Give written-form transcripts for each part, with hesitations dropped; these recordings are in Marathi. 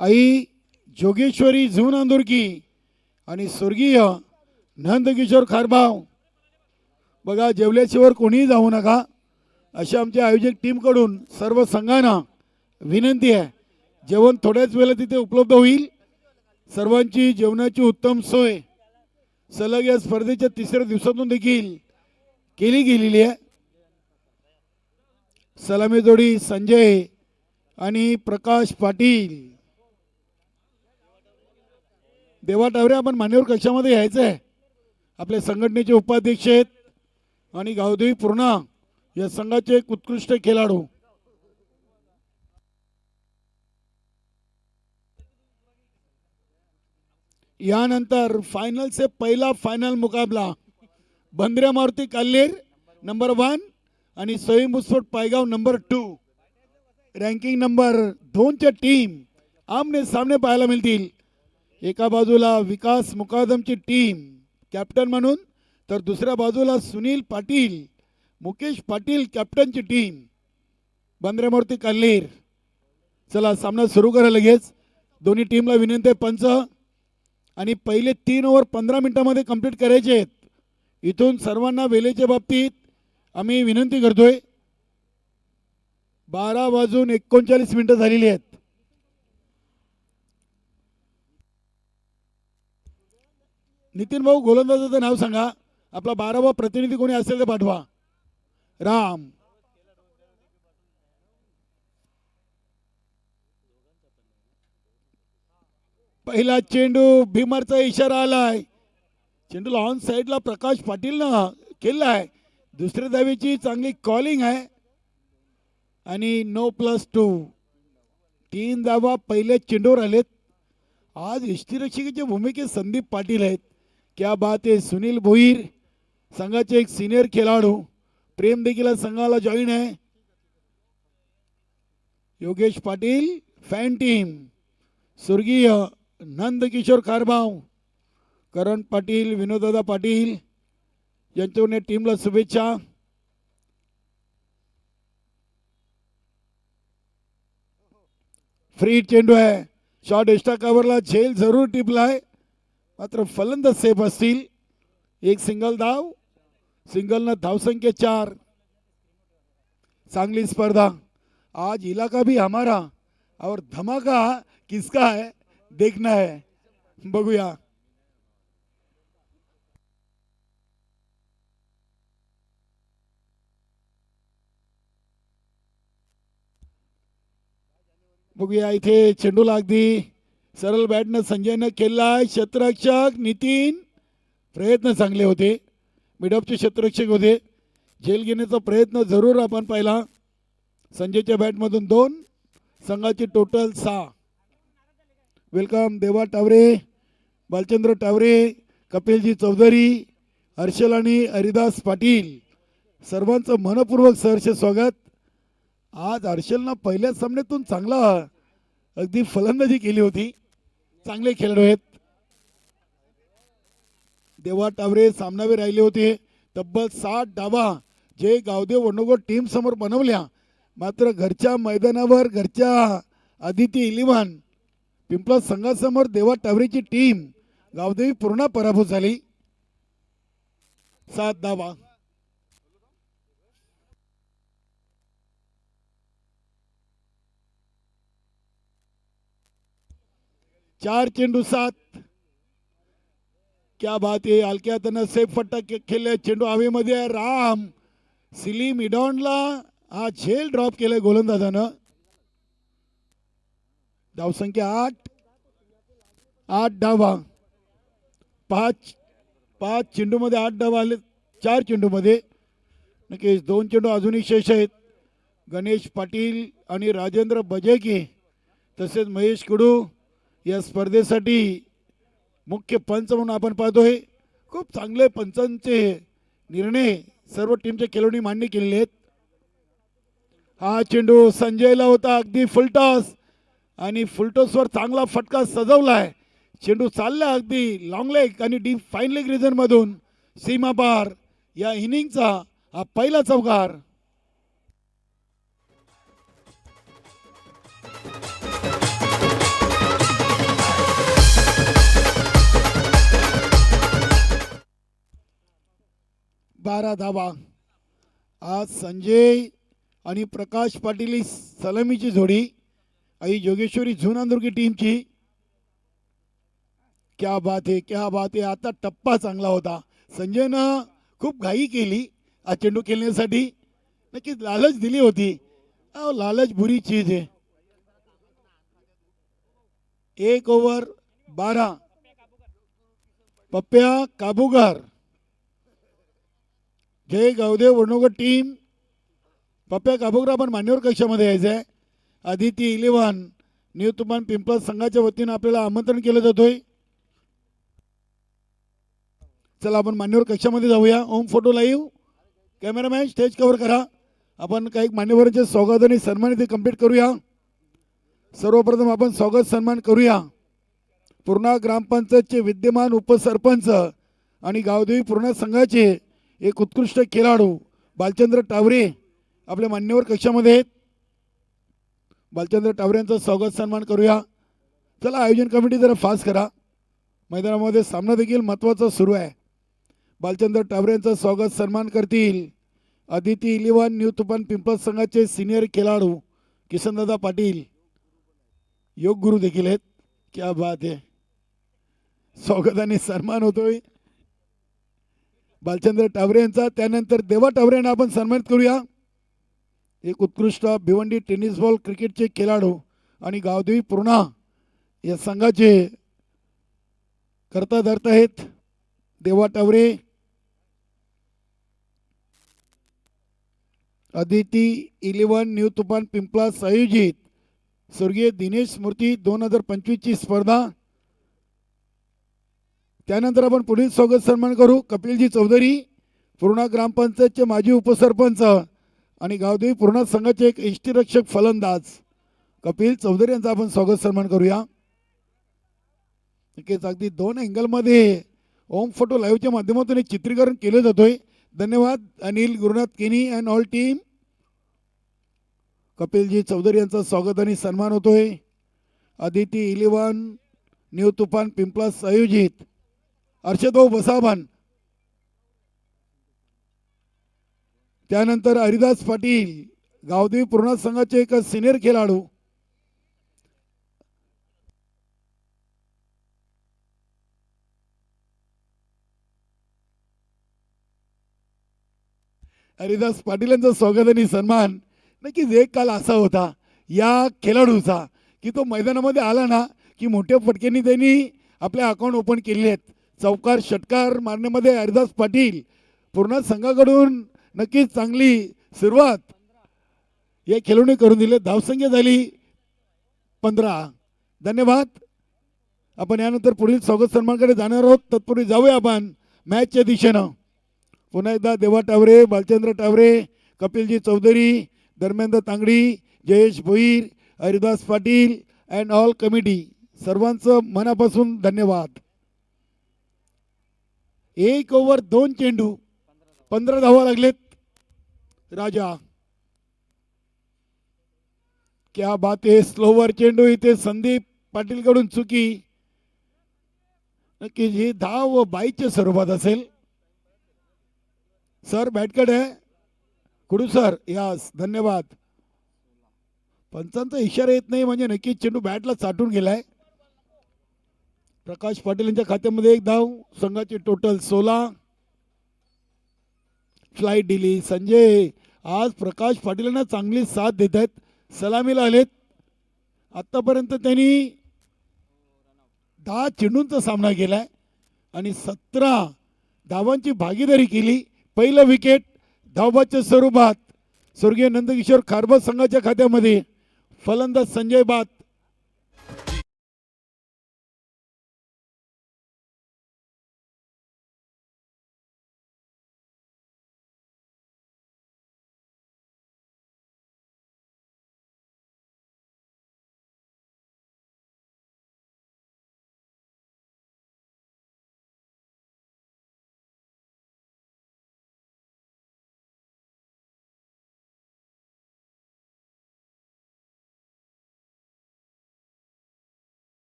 आई जोगेश्वरी झून अंदुरकी आणि स्वर्गीय नंदकिशोर खारबाव. बघा, जेवल्याशिवाय कोणीही जाऊ नका अशा आमच्या आयोजक टीमकडून सर्व संघांना विनंती आहे. जेवण थोड्याच वेळेला तिथे उपलब्ध होईल. सर्वांची जेवणाची उत्तम सोय सलग या स्पर्धेच्या तिसऱ्या दिवसातून देखील केली गेलेली आहे. सलामी जोडी संजय आणि प्रकाश पाटील. देवा टावरे, आपण मान्यवर कक्षामध्ये यायचं आहे. आपल्या संघटनेचे उपाध्यक्ष आहेत आणि गावदेवी पूर्णा या संघाचे एक उत्कृष्ट खेळाडू. यानंतर फाइनल से पहला फाइनल मुकाबला बंद्र्या मारुती काल्हेर नंबर 1 आणि स्वयंभूस्फोट पायगाव नंबर 2. रँकिंग नंबर 2 च्या टीम आमने सामने पाहायला मिळतील. एका बाजूला विकास मुकादमची टीम कॅप्टन म्हणून, तर दुसऱ्या बाजूला सुनील पाटील मुकेश पाटील कॅप्टनची टीम बंद्र्या मारुती काल्हेर. चला, सामना सुरू करा लगेच. दोन्ही टीमला विनंती आहे पंच आणि पहिले 3 ओव्हर 15 मिनिटांमध्ये कंप्लीट करायचे आहेत. इथून सर्वांना वेळेच्या बाबतीत आम्ही विनंती करतोय. 12:39 झालेली आहेत. नितीन भाऊ, गोलंदाजाचं नाव सांगा. आपला 12वा प्रतिनिधी कोणी असेल तर पाठवा. राम. पहिला चेंडू, भीमरचा इशारा आलाय. चेंडूला ऑन साईडला प्रकाश पाटीलनं केला आहे. दुसऱ्या धावेची चांगली कॉलिंग आहे आणि नो+2. 3 धावा पहिल्या चेंडूवर आलेत. आज यष्टीरक्षकाच्या भूमिकेत संदीप पाटील आहेत. क्या बात आहे. सुनील भोईर संघाचे एक सिनियर खेळाडू. प्रेम देखील संघाला जॉईन आहे. योगेश पाटील फॅन टीम, स्वर्गीय नंदकिशोर खारबाव, करण पाटील, विनोददादा पाटील यांच्याकडून टीमला शुभेच्छा. फ्री चेंडू आहे. शॉट एक्स्ट्रा कव्हरला झेल जरूर टिपलाय, मात्र फलंदाज सेफ असतील. एक सिंगल धाव, सिंगलनं धावसंख्या 4. चांगली स्पर्धा. आज इलाका भी हमारा और धमाका किसका है देखना है. बघूया. बघूया इथे चेंडूला अगदी सरळ बॅटनं संजयनं केलाय. क्षेत्ररक्षक नितीन, प्रयत्न चांगले होते. मिडऑफचे क्षेत्ररक्षक होते. झेल घेण्याचा प्रयत्न जरूर आपण पाहिला. संजयच्या बॅटमधून 2, संघाची टोटल 6. वेलकम देवा टावरे, बालचंद्र टावरे, कपिलजी चौधरी, हर्षल आणि हरिदास पाटील सर्वांचं मनपूर्वक सहर्ष स्वागत. आज हर्षलनं पहिल्या सामन्यातून चांगला अगदी फलंदाजी केली होती. चांगले खेळाडू आहेत. देवा टावरे सामनावीर राहिले होते. तब्बल 60 धावा जे गावदेव वडनोगोड टीम समोर बनवल्या, मात्र घरच्या मैदानावर घरच्या आदिती 11 पिंपळा संघासमोर देवा टावरेची टीम गावदेवी पूर्ण पराभूत झाली. 7 धावा. चार चेंडू 7. क्या बात आहे. हलक्या हातानं सेफ फट्टा खेळले. चेंडू हवेमध्ये. राम सिलीम इडॉनला हा झेल ड्रॉप केलाय गोलंदाजानं. धावसंख्या 8. 8 धावा. 5 चेंडूमध्ये 8 धावा आले. 4 चेंडूमध्ये. नक्कीच 2 चेंडू अजूनही शेष आहेत. गणेश पाटील आणि राजेंद्र बजेके तसेच महेश कडू या स्पर्धेसाठी मुख्य पंच म्हणून आपण पाहतोय. खूप चांगले पंचांचे निर्णय सर्व टीमच्या खेळाडूंनी मान्य केलेले आहेत. हा चेंडू संजयला होता अगदी फुलटॉस आणि फुलटॉसवर चांगला फटका सजवलाय. चेंडू चालला अगदी लॉंग लेग आणि डीप फाईन लेग रिजन मधून सीमा पार. या इनिंगचा हा पहिला चौकार. 12 धावा. आज संजय आणि प्रकाश पाटील ही सलामीची जोडी आई जोगेश्वरी झुनांदुर्गी टीमची. क्या बात है, क्या बात है. आता टप्पा चांगला होता. संजयनं खूप घाई केली आज चेंडू खेळण्यासाठी. नक्कीच लालच दिली होती. लालच बुरी चीज है. 1 ओव्हर 12. पप्प्या काबूगार. जय गावदेव वर्णोगर टीम. पप्प्या काबूगार आपण मान्यवर कक्षामध्ये यायचं आहे. आदिती 11 न्यू तुफान पिंपळ संघाच्या वतीनं आपल्याला आमंत्रण केलं जातोय. चला आपण मान्यवर कक्षामध्ये जाऊया. Om photo live. Cameraman stage cover करा. आपण काही मान्यवरांचे स्वागत आणि सन्मान इथे कंप्लीट करूया. सर्वप्रथम आपण स्वागत सन्मान करूया पूर्णा ग्रामपंचायतचे विद्यमान उपसरपंच आणि गावदेवी पूर्णा संघाचे एक उत्कृष्ट खेळाडू बालचंद्र टावरे आपल्या मान्यवर कक्षामध्ये आहेत. बालचंद्र टावरे यांचं स्वागत सन्मान करूया. चला आयोजन कमिटी जरा फास्ट करा. मैदानामध्ये सामना देखील महत्त्वाचा सुरू आहे. बालचंद्र टावरे यांचं स्वागत सन्मान करतील आदिती 11 न्यू तुफान पिंपळ संघाचे सिनियर खेळाडू किशनदादा पाटील. योग गुरु देखील आहेत. क्या बात है. स्वागत आणि सन्मान होतोय बालचंद्र टावरे यांचा. त्यानंतर देवा टावरे यांना आपण सन्मानित करूया. एक उत्कृष्ट भिवंडी टेनिस बॉल क्रिकेटचे खेळाडू आणि गावदेवी पूर्णा या संघाचे करता धरता आहेत देवा टावरे. आदिती 11 न्यू तुफान पिंपळास आयोजित स्वर्गीय दिनेश स्मृती 2025 ची स्पर्धा. त्यानंतर आपण पुढील स्वागत सन्मान करू कपिलजी चौधरी पूर्णा ग्रामपंचायतचे माजी उपसरपंच आणि गावदेवी पूर्णा संघाचे एक यष्टीरक्षक फलंदाज कपिल चौधरी यांचा आपण स्वागत सन्मान करूया. नक्कीच अगदी 2 अँगलमध्ये ओम फोटो लाईव्हच्या माध्यमातून एक चित्रीकरण केलं जातोय. धन्यवाद अनिल गुरुनाथ केनी अँड ऑल टीम. कपिलजी चौधरी यांचा स्वागत आणि सन्मान होतोय. आदिती 11 न्यू तुफान पिंपळास आयोजित अर्षदभाऊ बसाभान. त्यानंतर हरिदास पाटील गावदेवी पूर्णा संघाचे एक सिनियर खेळाडू. हरिदास पाटील यांचं स्वागत आणि सन्मान. नक्कीच एक काल असा होता या खेळाडूचा की तो मैदानामध्ये आला ना की मोठ्या फटक्यांनी त्यांनी आपले अकाउंट ओपन केले आहेत. चौकार षटकार मारण्यामध्ये हरिदास पाटील पूर्णा संघाकडून नक्कीच चांगली सुरुवात या खेळाडूने करून दिले. धावसंख्या झाली 15. धन्यवाद. आपण यानंतर पुढील स्वागत सन्मानकडे जाणार आहोत. तत्पूर्वी जाऊया आपण मॅचच्या दिशेनं. पुन्हा एकदा Deva Taware Balchandra Taware Kapilji Chaudhari Dharmendra Tangdi Jayesh Bhoir Haridas Patil and all committee सर्वांचं मनापासून धन्यवाद. 1 ओव्हर 2 चेंडू 15 धावा लागलेत. राजा क्या बात आहे. स्लोवर चेंडू इथे संदीप पाटील कडून चुकी. नक्की ही धाव बाईच्या स्वरूपात असेल. सर बॅटकड आहे कुडू सर. यास धन्यवाद. पंचांचा इशारा येत नाही म्हणजे नक्कीच चेंडू बॅटला चाटून गेलाय. प्रकाश पाटील यांच्या खात्यामध्ये 1 धाव. संघाची टोटल 16. फ्लाईट दिली संजय. आज प्रकाश पाटील यांना चांगली साथ देत आहेत. सलामीला आलेत. आतापर्यंत त्यांनी 10 चेंडूंचा सामना केलाय आणि 17 धावांची भागीदारी केली. पहिलं विकेट धावबाच्या स्वरूपात स्वर्गीय नंदकिशोर खारबत संघाच्या खात्यामध्ये. फलंदाज संजय बात.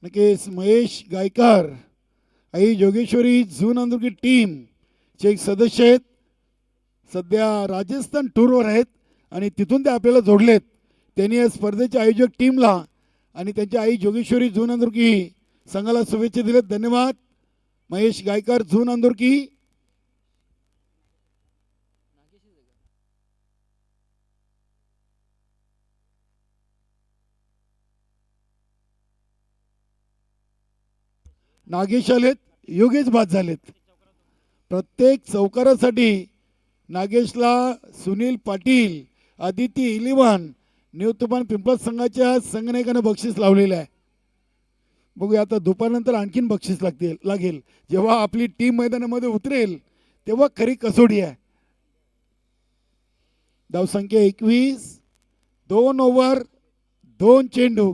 नक्कीच महेश गायकर आई जोगेश्वरी झून अंदुर्गी टीम चे एक सदस्य आहेत. सध्या राजस्थान टूरवर आहेत आणि तिथून ते आपल्याला जोडलेत. त्यांनी या स्पर्धेच्या आयोजक टीमला आणि त्यांच्या आई जोगेश्वरी झून अंदुर्गी संघाला शुभेच्छा दिल्यात. धन्यवाद महेश गायकर झून अंदुर्गी. नागेश आलेत, योगेश बाद झालेत. प्रत्येक चौकारासाठी नागेशला सुनील पाटील आदिती 11 न्यू तुफान पिंपळस संघाच्या संघनायकानं बक्षीस लावलेलं आहे. बघूया आता दुपारनंतर आणखीन बक्षीस लागेल. जेव्हा आपली टीम मैदानामध्ये उतरेल तेव्हा खरी कसोटी आहे. धावसंख्या 21, 2 ओव्हर 2 चेंडू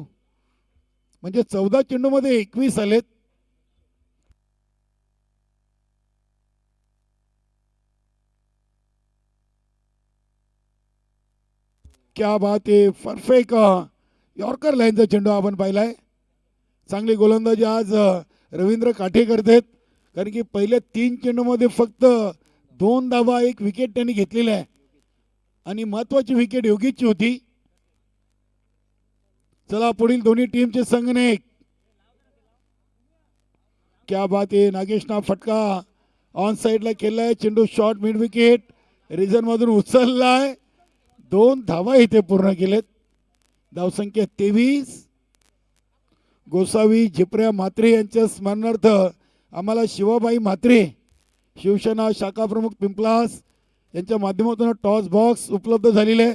म्हणजे 14 चेंडूमध्ये 21 आलेत. क्या बात आहे, परफेक्ट यॉर्कर लाईनचा चेंडू आपण पाहिलाय. चांगली गोलंदाजी आज रवींद्र काठे करतात, कारण की पहिल्या 3 चेंडूमध्ये फक्त 2 धावा 1 विकेट त्यांनी घेतलेली आहे आणि महत्वाची विकेट योगीची होती. चला पुढील दोन्ही टीमचे संघनायक. क्या बात आहे, नागेशना फटका ऑन साइडला केलाय. चेंडू शॉर्ट मिड विकेट रिझन मधून उचललाय. 2 धावा इथे पूर्ण केलेत. धावसंख्या 23. गोसावी झिपऱ्या म्हात्रे यांच्या स्मरणार्थ आम्हाला शिवाबाई म्हात्रे शिवसेना शाखा प्रमुख पिंपलास यांच्या माध्यमातून टॉस बॉक्स उपलब्ध झालेले आहे.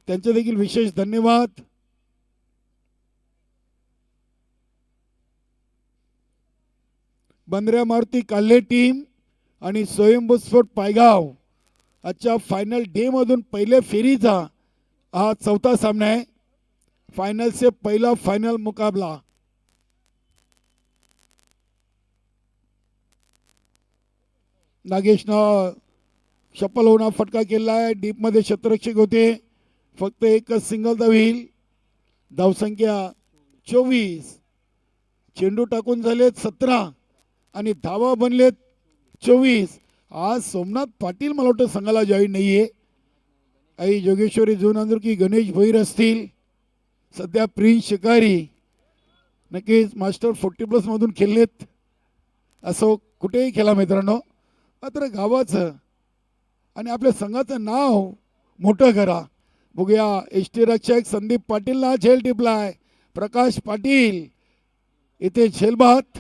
त्यांचे देखील विशेष धन्यवाद. बंद्र्या मारुती काल्हे टीम आणि स्वयंभू स्फोट पायगाव आजच्या फायनल डे मधून पहिल्या फेरीचा हा 4था सामना आहे. फायनल से पहिला फायनल मुकाबला. नागेशनं शपल होऊन फटका केला आहे. डीप मध्ये क्षेत्ररक्षक होते, फक्त एकच सिंगल धाव होईल. धावसंख्या 24. चेंडू टाकून झालेत 17 आणि धावा बनलेत 24. आज सोमनाथ पाटील मला वाटतं संघाला जॉईन नाहीये. आई जोगेश्वरी झून अंदुर्गी गणेश भोईर असतील. सध्या प्रिन्स शिकारी नक्कीच मास्टर 40+ मधून खेळलेत. असो कुठेही खेळा मित्रांनो, मात्र गावाचं आणि आपल्या संघाचं नाव मोठं करा. बघूया एसटी रक्षक संदीप पाटीलला झेल टिपलाय. प्रकाश पाटील इथे झेलबाद.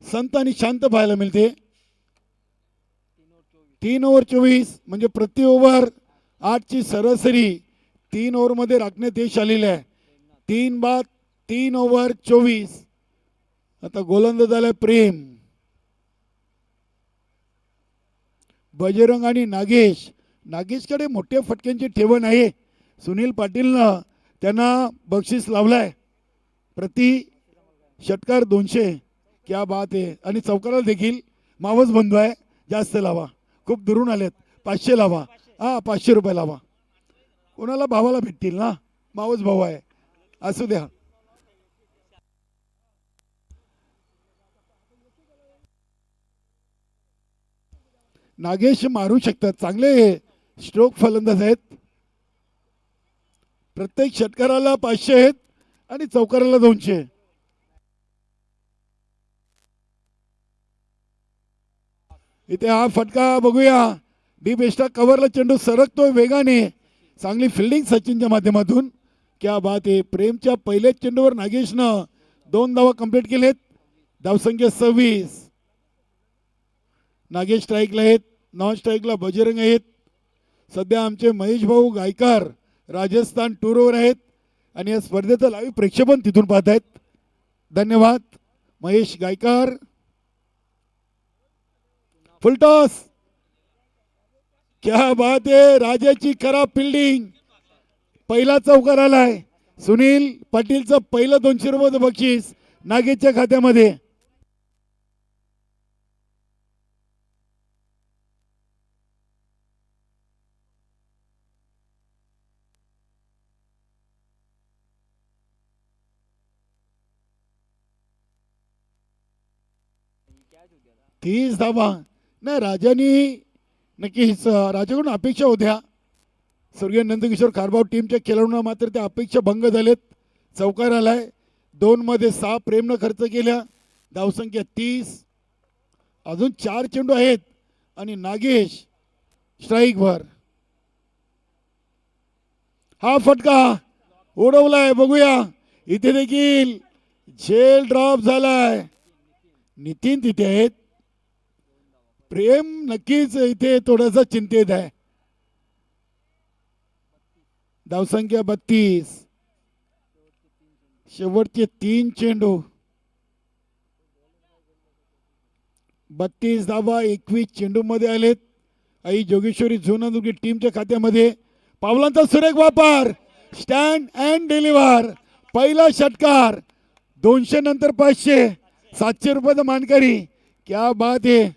संत आणि शांत पाहायला मिळते. 3 ओव्हर 24 म्हणजे प्रति ओव्हर 8 ची सरासरी 3 ओव्हर मध्ये राखण्यात यश आलेले आहे. 3 बाद 3 ओव्हर 24. आता गोलंदाज झालाय प्रेम. बजरंग आणि नागेश. नागेशकडे मोठ्या फटक्यांची ठेवण आहे. सुनील पाटीलनं त्यांना बक्षीस लावलाय. प्रति षटकार 200. क्या बात आहे. आणि चौकाला देखील मावस बंधू आहे. जास्त लावा, खूप दुरून आलेत. 500 लावा. 500 रुपये लावा. कोणाला भावाला भेटतील ना, मावस भाऊ आहे, असू द्या. नागेश मारू शकतात, चांगले स्ट्रोक फलंदाज आहेत. प्रत्येक षटकाराला 500 आहेत आणि चौकाराला 200. इथे हा फटका बघूया. डीप एस्टा कव्हरला चेंडू सरकतोय वेगाने. चांगली फिल्डिंग सचिनच्या माध्यमातून. क्या बात आहे. प्रेमच्या पहिल्याच चेंडूवर नागेशनं 2 धावा कंप्लीट केलेत. धावसंख्या 26. नागेश स्ट्राईकला आहेत, नॉन स्ट्राईकला बजरंग आहेत. सध्या आमचे महेश भाऊ गायकार राजस्थान टूरवर आहेत आणि या स्पर्धेचं लाईव्ह प्रेक्षेपण तिथून पाहत आहेत. धन्यवाद महेश गायकार. फुलटॉस, क्या बात आहे, राजाची खराब फिल्डिंग. पहिला चौकार आलाय. सुनील पाटीलचं पहिलं 200 रुपयाचं बक्षीस नागेशच्या खात्यामध्ये. तीस धावा नाही, राजानी नक्कीच राजाकडून अपेक्षा होत्या. स्वर्गीय नंदकिशोर खारबाव टीमच्या खेळाडूंना मात्र त्या अपेक्षा भंग झालेत. चौकार आलाय. 2 मध्ये 6 प्रेमनं खर्च केल्या. धावसंख्या 30. अजून 4 चेंडू आहेत आणि नागेश स्ट्राईकवर. हा फटका उडवलाय, बघूया. इथे देखील झेल ड्रॉप झालाय. नितीन तिथे आहेत. प्रेम नक्कीच इथे थोडासा चिंतेत आहे. धावसंख्या 32. शेवटचे 3 चेंडू. 32 धावा 21 चेंडू मध्ये आलेत. आई जोगेश्वरी झोनादुर्गी टीमच्या खात्यामध्ये. पावलांचा सुरेख वापर. Stand and deliver. पहिला षटकार. 200 नंतर 500. 700 रुपयाचा मानकरी. क्या बात आहे.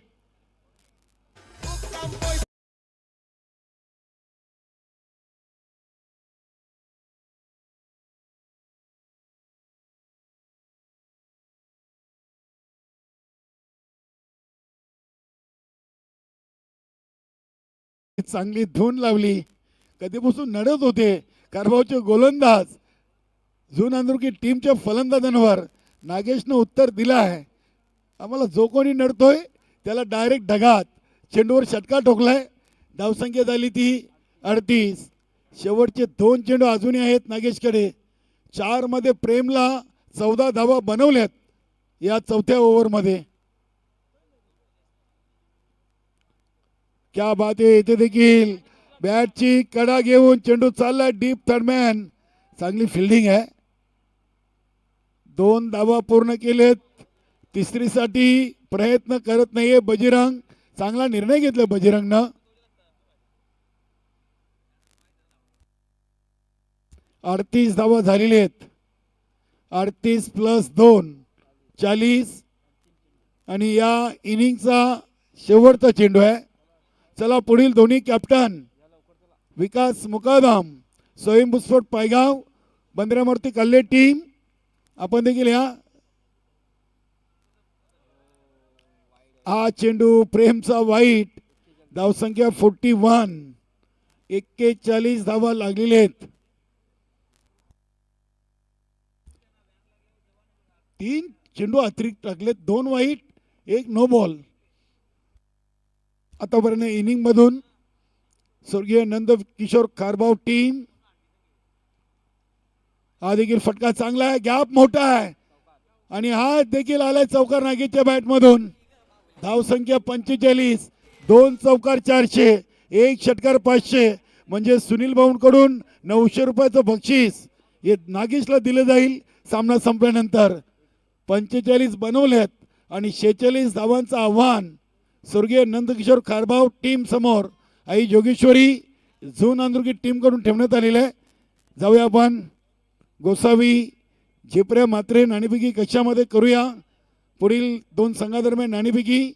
चांगली धून लावली. कधीपासून नडत होते कारभावचे गोलंदाज झून अंदुर्की टीमच्या फलंदाजांवर. नागेशनं उत्तर दिलं आहे. आम्हाला जो कोणी नडतोय त्याला डायरेक्ट ढगात. चेंडूवर षटकार ठोकलाय. धावसंख्या झाली ती 38. शेवटचे 2 चेंडू अजूनही आहेत नागेशकडे. 4 मध्ये प्रेमला 14 धावा बनवल्यात या 4थ्या ओव्हरमध्ये. क्या बात आहे. इथे देखील बॅटची कडा घेऊन चेंडू चालला डीप थर्डमॅन. चांगली फिल्डिंग आहे. 2 धावा पूर्ण केलेत. तिसरीसाठी प्रयत्न करत नाहीये बजरंग. चांगला निर्णय घेतला बजरंगनं. 38 धावा झालेले आहेत. 38 + 2 40. आणि या इनिंगचा शेवटचा चेंडू आहे. चला पुढील दोन्ही कॅप्टन विकास मुकादम स्वयंभूस्फोट पायगाव बंदरामूर्ती कल्ले टीम आपण देखील या. हा चेंडू प्रेमचा वाईट. धावसंख्या 41. 41 धावा लागलेले आहेत. 3 चेंडू अतिरिक्त टाकलेत. 2 वाईट 1 नो बॉल. आतापर्यंत इनिंग मधून स्वर्गीय नंद किशोर खारबाव टीम. हा देखील फटका चांगला आहे. गॅप मोठा आहे आणि हा देखील आलाय चौकार नागेशच्या बॅट मधून. धावसंख्या 45. 2 चौकार 400. 1 षटकार 500. म्हणजे सुनील भाऊंकडून 900 रुपयाचं बक्षीस हे नागेशला दिलं जाईल सामना संपल्यानंतर. 45 बनवल्यात आणि 46 धावांचं आव्हान स्वर्गीय नंदकिशोर खारबाव टीम समोर आई जोगेश्वरी झून अंदुर्गी टीम कडून ठेवण्यात आलेलं आहे. जाऊया आपण गोसावी झेपऱ्या मात्रे नाणेफेकी कशामध्ये करूया. पुढील 2 संघादरम्यान नाणेफेकी.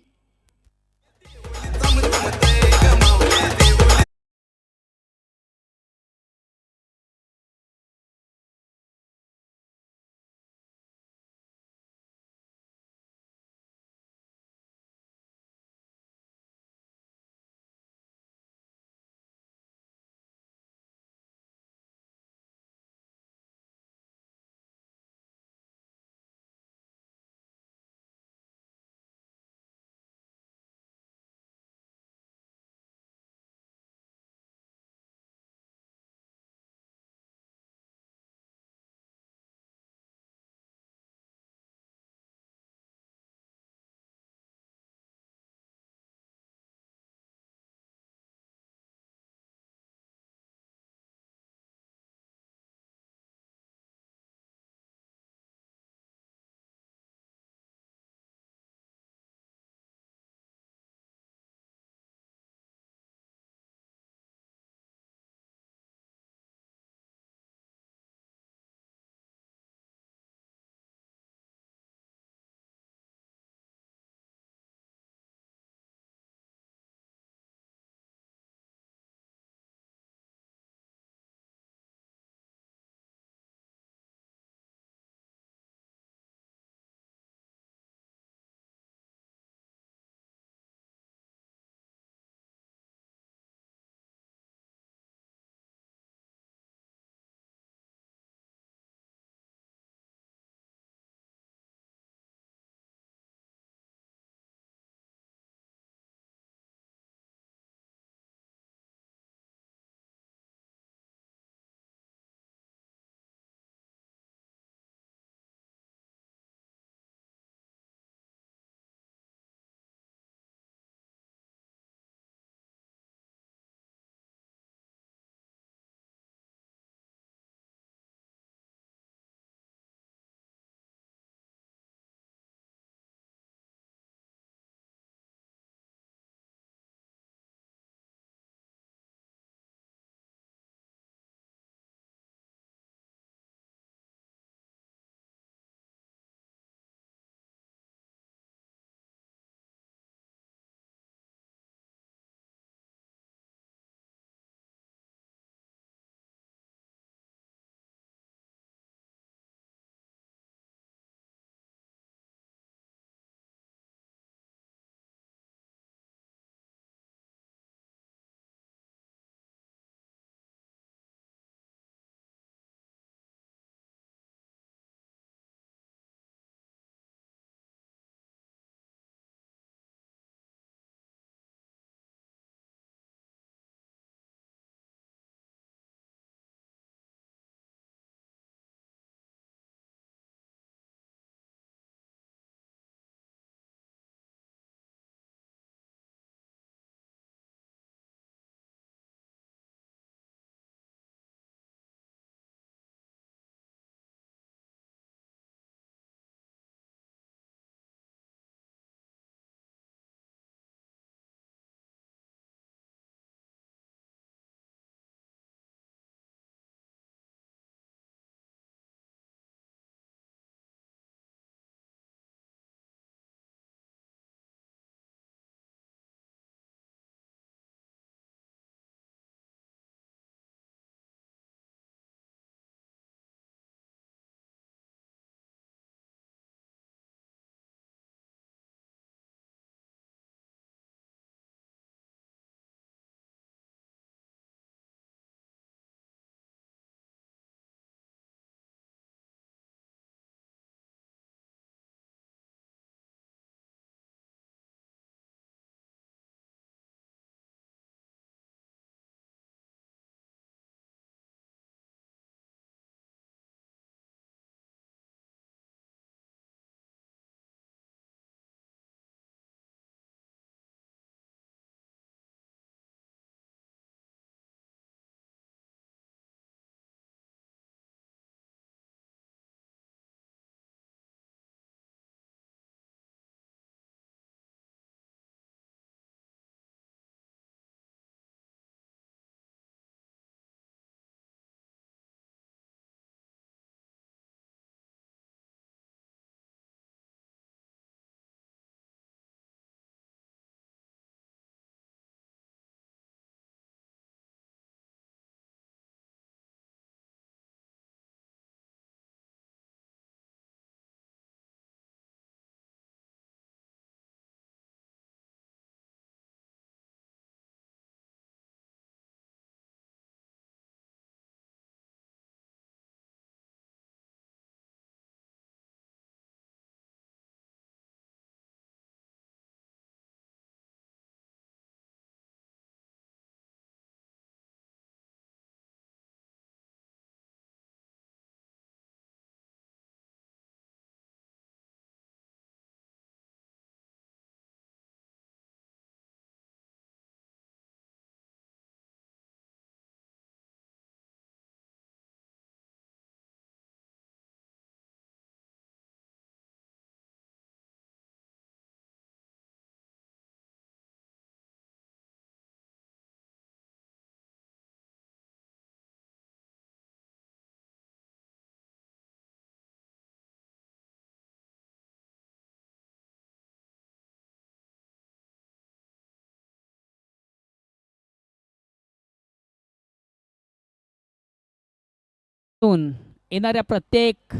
येणाऱ्या प्रत्येक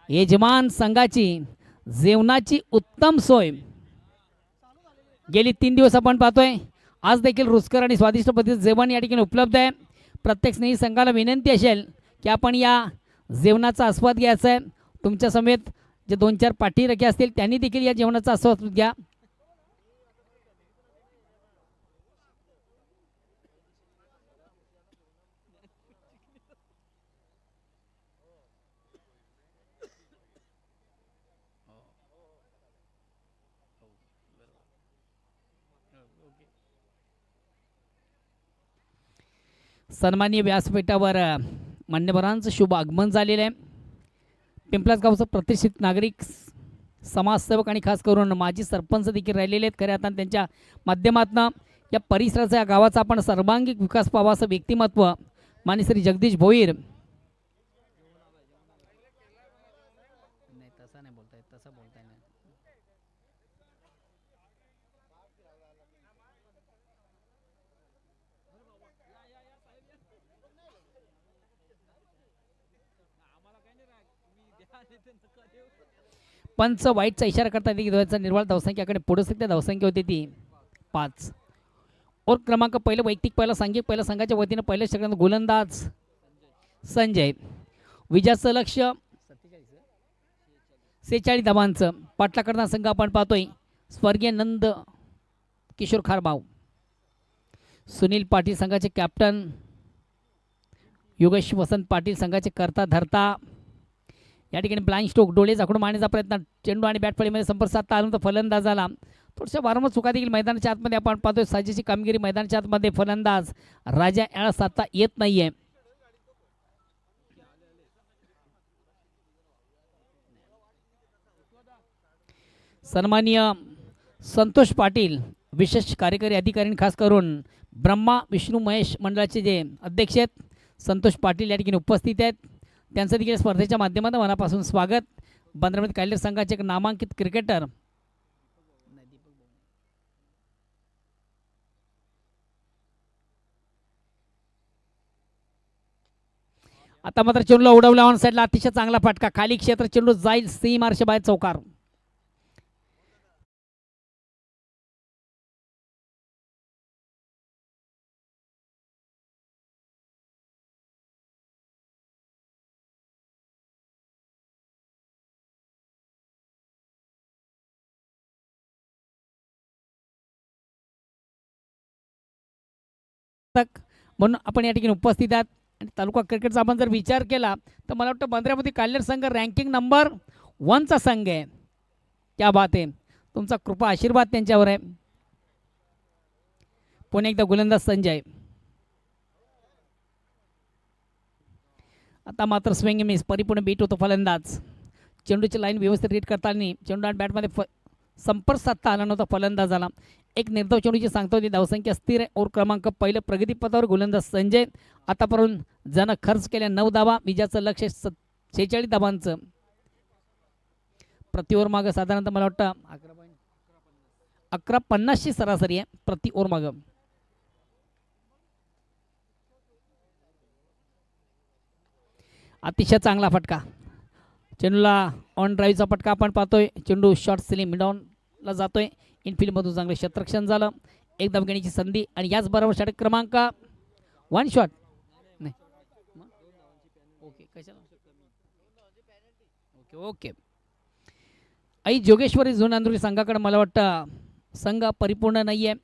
यजमान संघाची जेवणाची उत्तम सोय गेली 3 दिवस आपण पाहतोय. आज देखील रुचकर आणि स्वादिष्ट पद्धतीचं जेवण या ठिकाणी उपलब्ध आहे. प्रत्येक स्नेही संघाला विनंती असेल की आपण या जेवणाचा आस्वाद घ्यायचा आहे. तुमच्या समेत जे 2-4 पाठीराखे असतील त्यांनी देखील या जेवणाचा आस्वाद घ्या. सन्माननीय व्यासपीठावर मान्यवरांचं शुभ आगमन झालेलं आहे. पिंपलास गावचं प्रतिष्ठित नागरिक, समाजसेवक आणि खास करून माजी सरपंच देखील राहिलेले आहेत. खऱ्या अर्थाने त्यांच्या माध्यमातून या परिसराचा, या गावाचा आपण सर्वांगीण विकास पाहावा असं व्यक्तिमत्व माननीय श्री जगदीश भोईर. पंच वाईटचा इशारा करता निर्वाळ धावसंख्याकडे पुढे सध्या धावसंख्या होती ती 5. और क्रमांक पहिलं वैयक्तिक पहिला सांघिक पहिल्या संघाच्या वतीनं पहिल्या षटकात गोलंदाज संजय. विजयाचं लक्ष 46 धावांचं. पाठला करणारा संघ आपण पाहतोय स्वर्गीय नंद किशोर खारबाव. सुनील पाटील संघाचे कॅप्टन, योगेश वसंत पाटील संघाचे करता धरता. या ठिकाणी ब्लाइंड स्ट्रोक, डोळे झाकून मारण्याचा प्रयत्न, चेंडू आणि बॅट फळीमध्ये संपर्क साधता आला तर फलंदाजाला थोडंसं वारंवार चुका देखील मैदानाच्या आतमध्ये आपण पाहतोय. साजेशी कामगिरी मैदानाच्या आतमध्ये फलंदाज राजा याला साधता येत नाहीये. सन्माननीय संतोष पाटील विशेष कार्यकारी अधिकारी, खास करून ब्रह्मा विष्णू महेश मंडळाचे जे अध्यक्ष आहेत संतोष पाटील या ठिकाणी उपस्थित आहेत. त्यांचं देखील स्पर्धेच्या माध्यमातून मनापासून स्वागत. बंदरामध्ये कालेर संघाचे एक नामांकित क्रिकेटर आता मात्र चेंडूला उडवला ऑन साईडला, अतिशय चांगला फटका, खाली क्षेत्र, चेंडू जाईल सीमार्श बाहेर चौकार. म्हणून आपण या ठिकाणी उपस्थित आहात. आणि तालुका क्रिकेटचा आपण जर विचार केला तर मला वाटतं बंदरामध्ये कालेर संघ रँकिंग नंबर 1चा संघ आहे. क्या बात आहे, तुमचा कृपा आशीर्वाद त्यांच्यावर आहे. पुन्हा एकदा गोलंदाज संजय. आता मात्र स्विंग मिस, परिपूर्ण बीट होतो फलंदाज. चेंडूची लाईन व्यवस्थित रीड करताना चेंडू आणि बॅटमध्ये संपर्क साधता आला नव्हता फलंदाजाला. एक निर्धाव चेंडूची सांगता होती. धावसंख्या स्थिर आहे. ओव्हर क्रमांक पहिलं प्रगतीपथावर गोलंदाज संजय. आतापर्यंत ज्यानं खर्च केल्या 9 धावा, विजयाचं लक्ष 46 धावांचं. प्रति ओव्हर मागं साधारणतः मला वाटतं 11.50ची सरासरी आहे प्रति ओव्हर मागं. अतिशय चांगला फटका, चेंडूला ऑन ड्राईव्हचा फटका आपण पाहतोय. चेंडू शॉर्ट सिलिंग मिडॉनला जातोय. इनफिल्डमधून चांगलं क्षेत्ररक्षण झालं. एक धाव घेण्याची संधी आणि याचबरोबर षटक क्रमांक 1 शॉट नाही. ओके कशाला ओके ओके आई जोगेश्वरी झोन अंधुरी संघाकडे मला वाटतं संघ परिपूर्ण नाही आहे.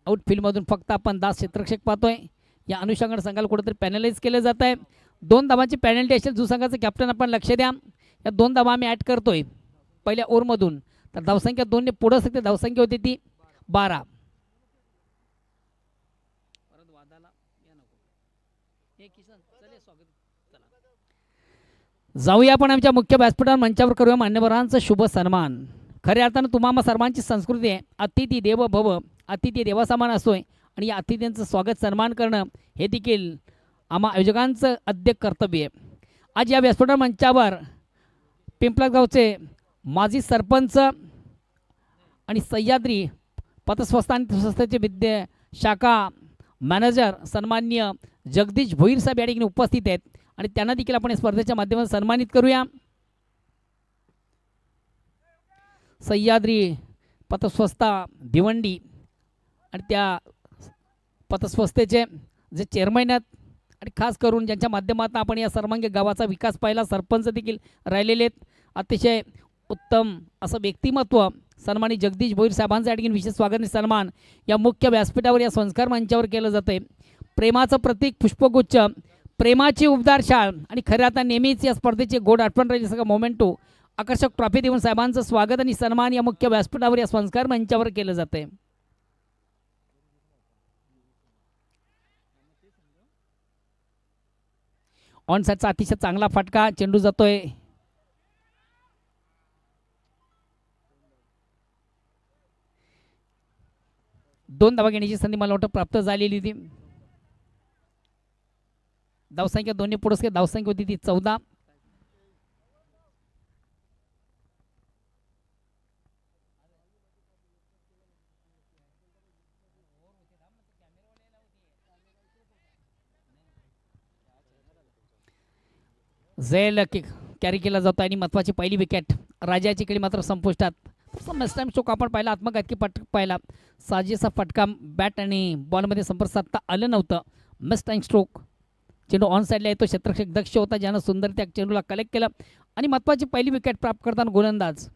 आउटफिल्डमधून फक्त आपण 10 क्षेत्ररक्षक पाहतोय. या अनुषंगाने संघाला कुठेतरी पॅनलाइज केलं जात आहे. 2 धावांची पॅनल्टी असेल. जो संघाचं कॅप्टन आपण लक्ष द्या. या 2 धावा आम्ही ॲड करतोय पहिल्या ओव्हरमधून. तर धावसंख्या 2 ने पुढे सकते. धावसंख्या होती ती 12. जाऊया आपण आमच्या मुख्य व्यासपीठावर, मंचावर करूया मान्यवरांचा शुभ सन्मान. खऱ्या अर्थानं तुम्हा सर्वांची संस्कृती आहे अतिथी देव भव, अतिथी देवासमान असतोय. आणि या अतिथींचं स्वागत सन्मान करणं हे देखील आम्हा आयोजकांचं अद्य कर्तव्य आहे. आज या व्यासपीठ मंचावर पिंपलास गावचे माजी सरपंच आणि सह्याद्री पतस्वस्त आणि संस्थेचे विद्या शाखा मॅनेजर सन्माननीय जगदीश भोईर साहेब या ठिकाणी उपस्थित आहेत. आणि त्यांना देखील आपण या स्पर्धेच्या माध्यमातून सन्मानित करूया. सह्याद्री पतस्वस्ता भिवंडी आणि त्या पतस्वस्तेचे जे चेअरमॅन आहेत आणि खास करून ज्यांच्या माध्यमातून आपण या सर्वांगी गावाचा विकास पाहिला, सरपंच देखील राहिलेले आहेत. अतिशय उत्तम असं व्यक्तिमत्व सन्मानित जगदीश भोईर साहेबांचं या ठिकाणी विशेष स्वागत आणि सन्मान या मुख्य व्यासपीठावर या संस्कार मंचावर केलं जातं. प्रेमाचं प्रतीक पुष्पगुच्छ, प्रेमाची उबदार शाळ आणि खऱ्या आता नेहमीच या स्पर्धेचे गोड आठवण राहिली सगळं मोमेंटो आकर्षक ट्रॉफी देऊन साहेबांचं स्वागत आणि सन्मान या मुख्य व्यासपीठावर या संस्कार मंचावर केलं जाते. ऑन साईडचा अतिशय चांगला फटका, चेंडू जातोय दोन धावा घेण्याची संधी मला वाटतं प्राप्त झालेली होती. धावसंख्या दोन्ही पुरस्कार धावसंख्या होती ती 14. झेल कॅरी केला जातो आणि महत्वाची पहिली विकेट राजाची खेळी मात्र संपुष्टात. मस्ट टाइम स्ट्रोक आपण पाहिला, आत्मघातकी फटका पाहिला, साजेसा फटका बॅट आणि बॉलमध्ये संपर्क साधता आलं नव्हतं. मस्ट टाइम स्ट्रोक, चेंडू ऑन साईडला येतो, क्षेत्ररक्षक दक्ष होता ज्यानं सुंदर त्या चेंडूला कलेक्ट केलं आणि महत्वाची पहिली विकेट प्राप्त करताना गोलंदाज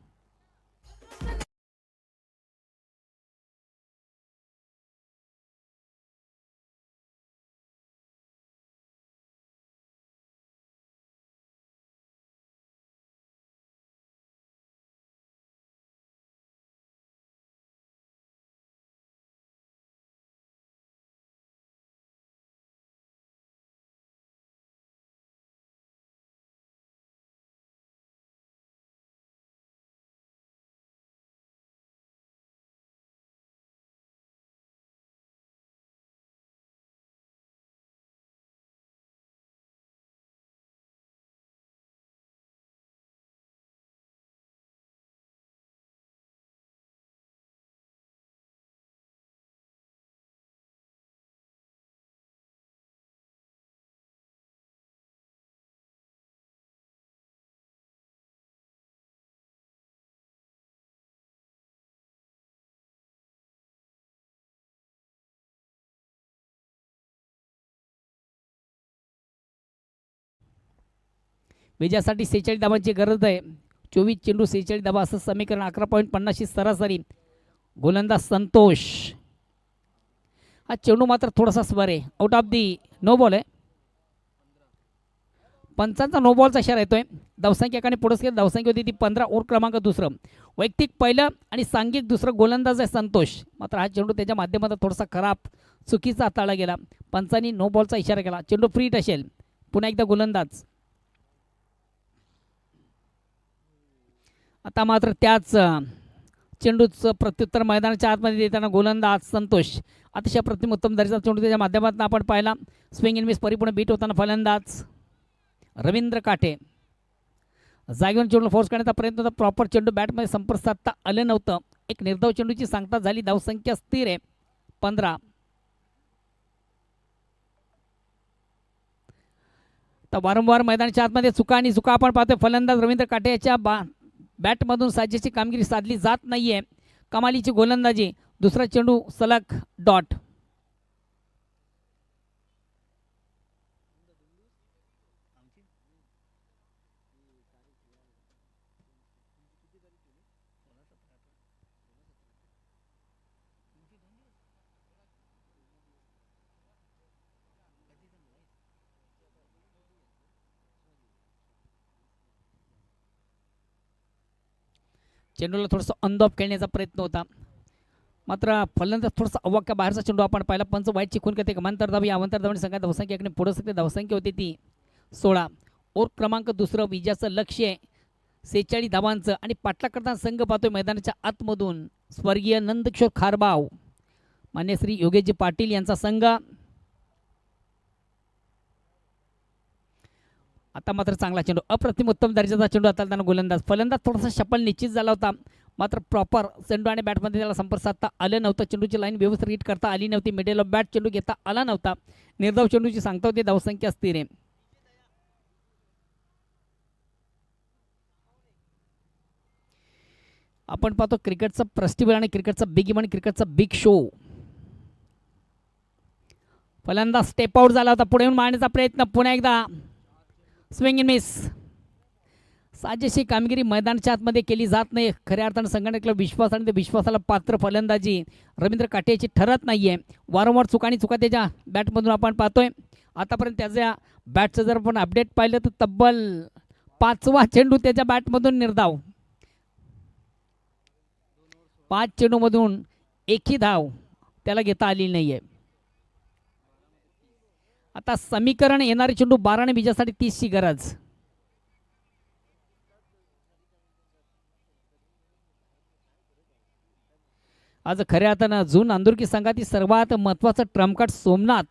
विजयासाठी 46 धावांची गरज आहे. 24 चेंडू 46 धावा असं समीकरण 11.50 सरासरी. गोलंदाज संतोष, हा चेंडू मात्र थोडासा स्वर आहे, out of the no ball आहे. पंचांचा नो बॉलचा इशारा येतोय. धावसंख्या एकाने पुरस्कार धावसंख्या होती ती 15. ओव्हर क्रमांक दुसरं, वैयक्तिक पहिलं आणि सांघिक दुसरं गोलंदाज आहे संतोष. मात्र हा चेंडू त्याच्या माध्यमातून थोडासा खराब चुकीचा हाताळला गेला. पंचांनी नो बॉलचा इशारा केला. चेंडू फ्रीट असेल. पुन्हा एकदा गोलंदाज. आता मात्र त्याच चेंडूचं प्रत्युत्तर मैदानाच्या आतमध्ये देताना गोलंदाज संतोष. अतिशय प्रतिम उत्तम दर्जाचा चेंडू त्याच्या माध्यमातून आपण पाहिला. स्विंग इन मिस परिपूर्ण बीट होताना फलंदाज रवींद्र काठे. जागेवरून चेंडू फोर्स करण्याचा प्रयत्न होता. प्रॉपर चेंडू बॅटमध्ये संपर्क साधता आलं नव्हतं. एक निर्धाव चेंडूची सांगता झाली. धावसंख्या स्थिर आहे 15. तर वारंवार मैदानाच्या आतमध्ये चुका आणि चुका आपण पाहतोय. फलंदाज रवींद्र काठे याच्या बॅटमधून साजेची कामगिरी साधली जात नाहीये. कमालीची गोलंदाजी. दुसरा चेंडू सलग डॉट. चेंडूला थोडंसं ऑन द ऑफ खेळण्याचा प्रयत्न होता. मात्र फलंदाज थोडासा अवाक्या बाहेरचा चेंडू आपण पाहिला. पंच वाईट चिकून करते. कमांतर धाव या अवंतर धावणी संघात धावसंख्या एकाने पुढे सकते. धावसंख्या होती ती 16. ओव्हर क्रमांक दुसरं. विजयाचं लक्ष्य आहे 46 धावांचं आणि पाठलाग करताना संघ पाहतोय मैदानाच्या आतमधून स्वर्गीय नंदकिशोर खारबाव, मान्य श्री योगेशजी पाटील यांचा संघ. आता मात्र चांगला चेंडू, अप्रतिम उत्तम दर्जाचा चेंडू हाताळताना गोलंदाज. फलंदाज थोडासा शपल निश्चित झाला होता. मात्र प्रॉपर चेंडू आणि बॅटमध्ये त्याला संपर्क साधता आलं नव्हतं. चेंडूची लाईन व्यवस्थित हिट करता आली नव्हती. मिडल ऑफ बॅट चेंडू घेता आला नव्हता. निर्धाव चेंडूची सांगता होती. धावसंख्या स्थिर आहे. 15. 15 धावांची गरज आहे. आपण पाहतो क्रिकेटचं फेस्टिवल आणि क्रिकेटचा बिग इव्हेंट, क्रिकेटचा बिग शो. पहिल्यांदा स्टेप आउट झाला होता, पुढे येऊन मारण्याचा प्रयत्न, पुन्हा एकदा स्विंग इन मिस. साजेशी कामगिरी मैदानाच्या आतमध्ये केली जात नाही. खऱ्या अर्थानं संघटनेला विश्वास आणि ते विश्वासाला पात्र फलंदाजी रवींद्र काटेची ठरत नाही आहे. वारंवार चुका त्याच्या बॅटमधून आपण पाहतोय. आतापर्यंत त्याच्या बॅटचं जर आपण अपडेट पाहिलं तर तब्बल 5वा चेंडू त्याच्या बॅटमधून निर्धाव. 5 चेंडूमधून एकही धाव त्याला घेता आली नाही आहे. आता समीकरण येणारे चेंडू 12 ने विजयासाठी 30ची गरज. आज खऱ्या अर्थानं जून अंदुरकी संघातील सर्वात महत्त्वाचं ट्रम्प कार्ड सोमनाथ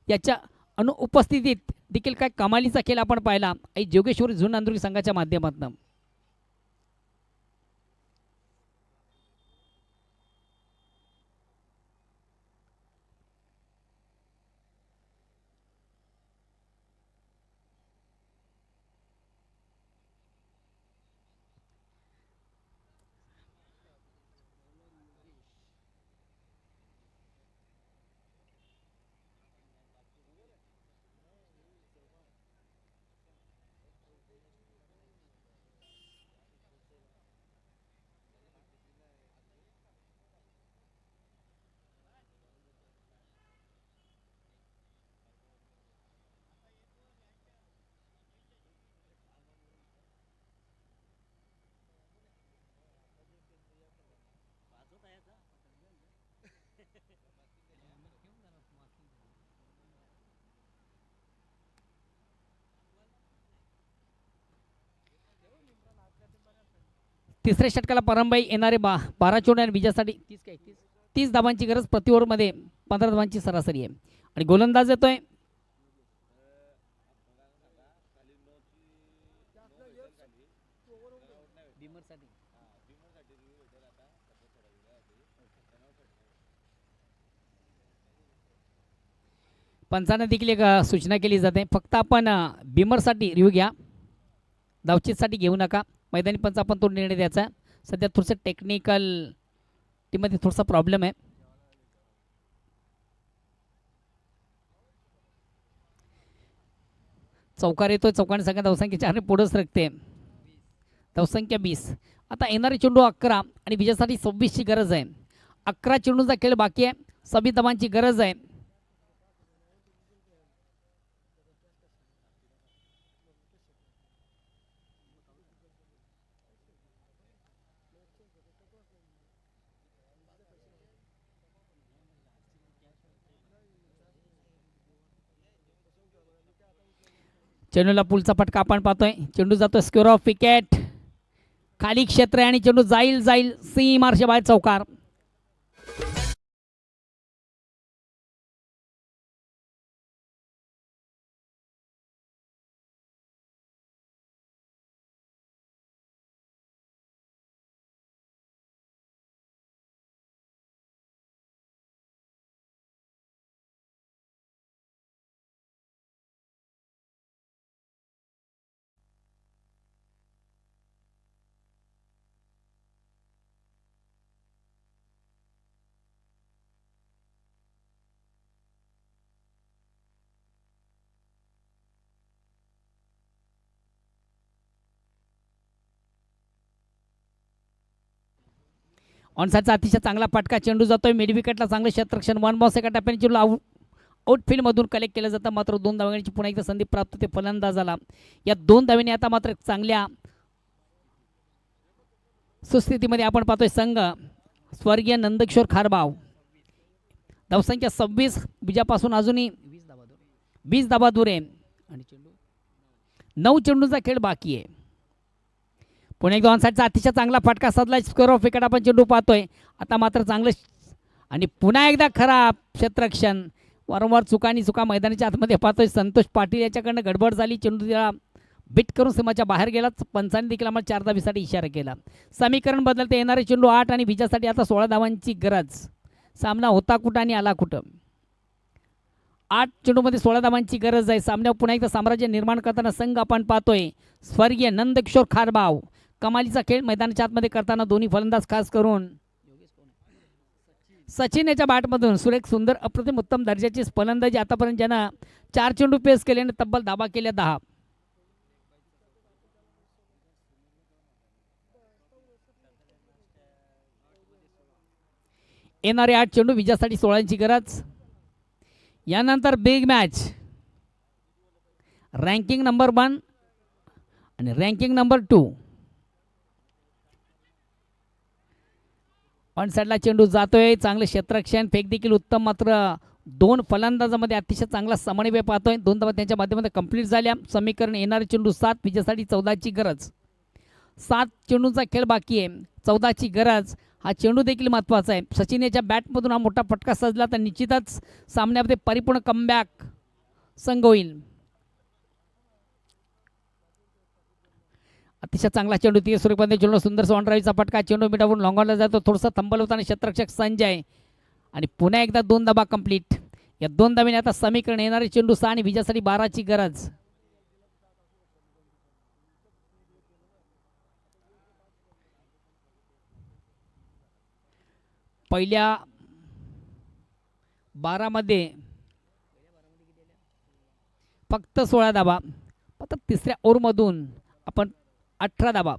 याच्या अनुपस्थितीत देखील काय कमालीचा खेळ आपण पाहिला आई जोगेश्वरी जून अंदुरकी संघाच्या माध्यमातून. तिसऱ्या षटकाला परंबाई येणारे 12 चेंडू आणि विजयासाठी 30 धावांची गरज. प्रति ओव्हरमध्ये 15 धावांची सरासरी आहे. आणि गोलंदाज येतोय पंचांना देखील एक सूचना केली जाते, फक्त आपण बिमरसाठी रिव्ह्यू घ्या, धावचीसाठी घेऊ नका. मैदानी पंच आपण तो निर्णय द्यायचा. सध्या थोडंसं टेक्निकल टीममध्ये थोडासा प्रॉब्लेम आहे. चौकार येतोय, चौकाने संख्या धावसंख्या 4 पुढे सरकते, धावसंख्या 20. आता येणारे चेंडू 11 आणि विजयासाठी 26ची गरज आहे. 11 चेंडूचा खेळ बाकी आहे, 26 धावांची गरज आहे. चेंडूला पुलचा फटका आपण पाहतोय. चेंडू जातो स्क्वेअर ऑफ विकेट, खाली क्षेत्र आहे आणि चेंडू जाईल सीमार्शे बाहेर चौकार. ऑनसाईडचा अतिशय चांगला फटका, चेंडू जातोय मिड विकेटला, चांगलं क्षेत्ररक्षण. 1 बॉल एका टप्प्याने चेंडू आउटफील्डमधून कलेक्ट केलं जातं. मात्र 2 धावांची पुन्हा एकदा संधी प्राप्त होते फलंदाजाला. या 2 धावांनी आता मात्र चांगल्या सुस्थितीमध्ये आपण पाहतोय संघ स्वर्गीय नंदकिशोर खारबाव. धावसंख्या 26, विजयापासून अजूनही 20 धावा दूर आहे आणि चेंडू 9 चेंडूचा खेळ बाकी आहे. पुणे एकदा ऑनसाईडचा अतिशय चांगला फटका साधला, स्क्वेअर ऑफ विकेट आपण चेंडू पाहतोय. आता मात्र चांगलं आणि पुन्हा एकदा खराब क्षेत्ररक्षण. वारंवार चुका मैदानाच्या आतमध्ये पाहतोय. संतोष पाटील याच्याकडनं गडबड झाली, चेंडू त्याला बिट करून सीमाच्या बाहेर गेला. पंचांनी देखील आम्हाला 4 धावीसाठी इशारा केला. समीकरण बदलते, येणारे चेंडू 8 आणि विजयासाठी आता 16 धावांची गरज. सामना होता कुठं आणि आला कुठं. 8 चेंडूमध्ये 16 धावांची गरज आहे. सामन्यावर पुन्हा एकदा साम्राज्य निर्माण करताना संघ आपण पाहतोय स्वर्गीय नंदकिशोर खारबाव. कमालीचा खेळ मैदानाच्या आतमध्ये करताना दोन्ही फलंदाज खास करून सचिन याच्या बॅटमधून सुरेख सुंदर अप्रतिम उत्तम दर्जाची फलंदाजी आतापर्यंत ज्यांना 4 चेंडू पेस केले आणि तब्बल धाबा केल्या 10. येणारे 8 चेंडू विजयासाठी 16ची गरज. यानंतर बिग मॅच रँकिंग नंबर 1 आणि रँकिंग नंबर 2. ऑन साईडला चेंडू जातोय. चांगले क्षेत्ररक्षण फेक देखील उत्तम. मात्र 2 फलंदाजामध्ये अतिशय चांगला समन्वय पाहतोय. 2 धावा त्यांच्या माध्यमातून कंप्लीट झाल्या. समीकरण येणारे चेंडू 7 विजयासाठी 14ची गरज. 7 चेंडूंचा खेळ बाकी आहे. 14ची गरज. हा चेंडू देखील महत्त्वाचा आहे. सचिन याच्या बॅटमधून हा मोठा फटका सजला तर निश्चितच सामन्यामध्ये परिपूर्ण कमबॅक संघ होईल. अतिशय चांगला चेंडू ती स्वरूपामध्ये चेंडू सुंदर सॉन्ड्राईचा फटका. चेंडू मिठावरून लॉंगॉनला जातो. थोडासा थंबल होता आणि क्षेत्ररक्षक संजय आणि पुन्हा एकदा 2 धाबा कंप्लीट. या 2 धाब्याने आता समीकरण येणारे चेंडू 6 आणि विजयासाठी 12ची गरज. पहिल्या 12 मध्ये फक्त 16 धाबा. फक्त तिसऱ्या ओव्हरमधून आपण 18 धाबा.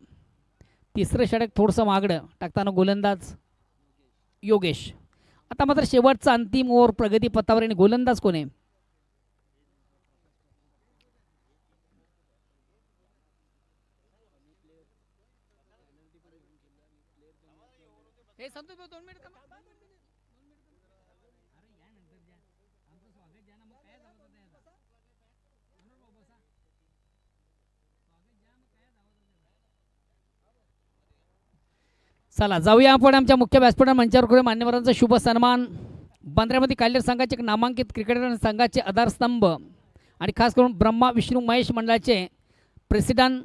तिसरं षटक थोडंसं मागडं टाकताना गोलंदाज योगेश. आता मात्र शेवटचा अंतिम ओव्हर प्रगतीपथावर आणि गोलंदाज कोण आहे? चला जाऊया आपण आमच्या मुख्य व्यासपीठावर मंचावर करूया मान्यवरांचा शुभ सन्मान. बंदऱ्यामध्ये काल्हेर संघाचे एक नामांकित क्रिकेटर संघाचे आधारस्तंभ आणि खास करून ब्रह्मा विष्णू महेश मंडळाचे प्रेसिडेंट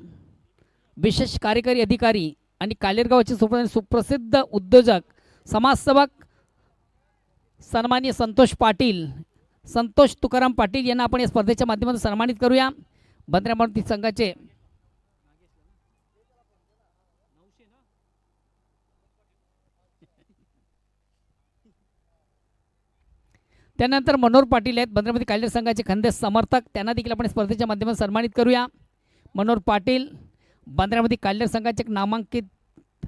विशेष कार्यकारी अधिकारी आणि कालेरगावचे सुप्रसिद्ध उद्योजक समाजसेवक सन्माननीय संतोष पाटील संतोष तुकाराम पाटील यांना आपण या स्पर्धेच्या माध्यमातून सन्मानित करूया. बंदऱ्या मारुती संघाचे त्यानंतर मनोहर पाटील आहेत बंदरामध्ये काल्हेर संघाचे खंदेश समर्थक. त्यांना देखील आपण स्पर्धेच्या माध्यमातून सन्मानित करूया. मनोहर पाटील बंदरामध्ये काल्हेर संघाचे एक नामांकित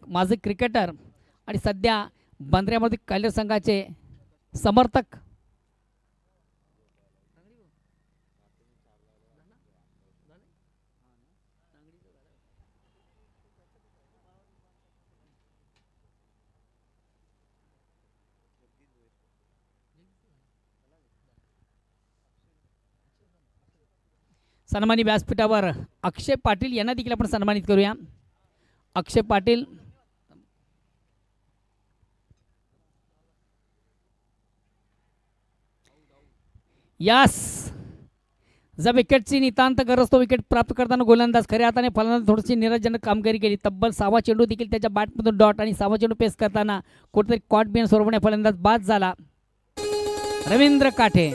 माजी क्रिकेटर आणि सध्या बंदऱ्यामध्ये काल्हेर संघाचे समर्थक. सन्मानी व्यासपीठावर अक्षय पाटील यांना देखील आपण सन्मानित करूया. अक्षय पाटील यास जर विकेटची नितांत गरज तो विकेट प्राप्त करताना गोलंदाज खऱ्या हाताने फलंदाज थोडीशी निराशजनक कामगिरी केली. तब्बल 6वा चेंडू देखील त्याच्या बॅटमधून डॉट आणि 6वा चेंडू पेस करताना कुठेतरी कॉट बिन सोडवणे फलंदाज बाद झाला. रवींद्र काठे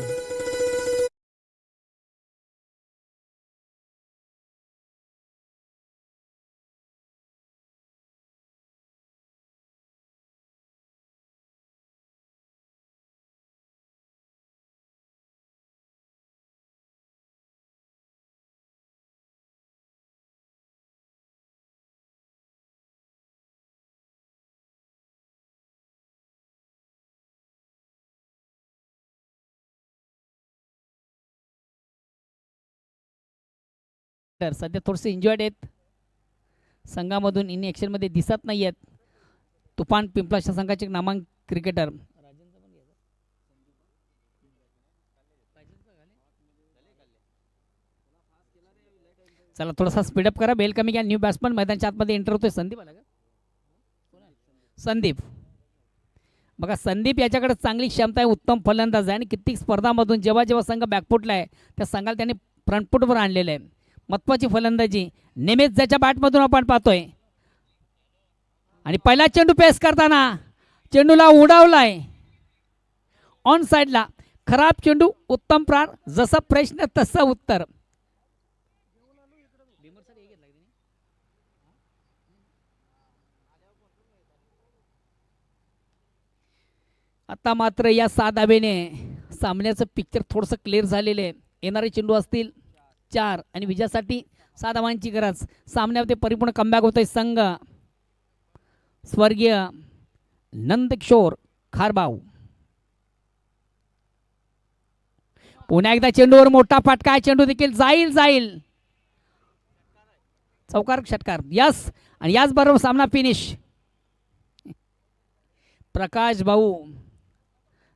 तर सध्या थोडेसे इंजॉयड आहेत. संघामधून इन ॲक्शनमध्ये दिसत नाही आहेत. तुफान पिंपळाच्या संघाचे एक नामांकित क्रिकेटर चला थोडासा स्पीडअप करा. बेल कमी घ्या. न्यू बॅट्समन मैदानाच्या आतमध्ये एंटर होतोय. संदीप आला का? संदीप बघा संदीप याच्याकडे चांगली क्षमता आहे. उत्तम फलंदाज आहे आणि कित्येक स्पर्धामधून जेव्हा जेव्हा संघ बॅकफुटला आहे त्या संघाला त्यांनी फ्रंटफुटवर आणलेलं आहे. महत्त्वाची फलंदाजी नेहमीच ज्याच्या बॅटमधून आपण पाहतोय. आणि पहिला चेंडू पेस करताना चेंडूला उडावलाय ऑन साईडला. खराब चेंडू उत्तम प्रार. जसा प्रश्न तसं उत्तर. आता मात्र या 6 धावेने सामन्याचं पिक्चर थोडंसं क्लिअर झालेलं आहे. येणारे चेंडू असतील 4 आणि विजयासाठी 6 धावांची गरज. सामन्यामध्ये परिपूर्ण कमबॅक होतोय संघ स्वर्गीय नंदकिशोर खारबाव. पुन्हा एकदा चेंडूवर मोठा फटका आहे. चेंडू देखील जाईल चौकार षटकार. यस आणि याच बरोबर सामना फिनिश. प्रकाश भाऊ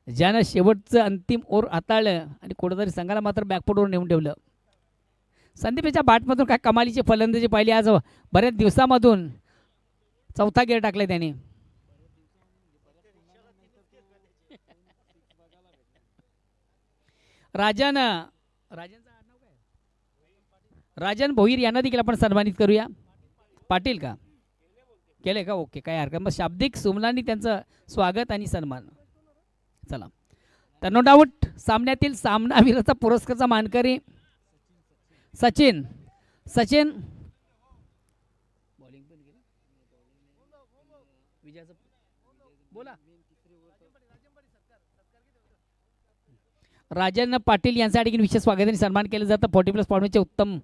ज्यानं शेवटचं अंतिम ओव्हर हाताळलं आणि कुठेतरी संघाला मात्र बॅकफुटवर नेऊन ठेवलं. संदीपच्या बॅटमधून काय कमालीची फलंदाजी पाहिली आज. बऱ्याच दिवसामधून चौथा गेअर टाकलाय त्याने. राजन भोईर यांना देखील आपण सन्मानित करूया. पाटील का केले का? ओके, काय हरकत. मग शाब्दिक सुमनांनी त्यांचं स्वागत आणि सन्मान. चला, तर नो डाऊट सामन्यातील सामनावीराचा पुरस्कारचा मानकरी सचिन. बोला. राजन पाटील यांच्यासाठी विशेष स्वागत आणि सन्मान केलं जातं. 40+ फॉर्मेटचे उत्तम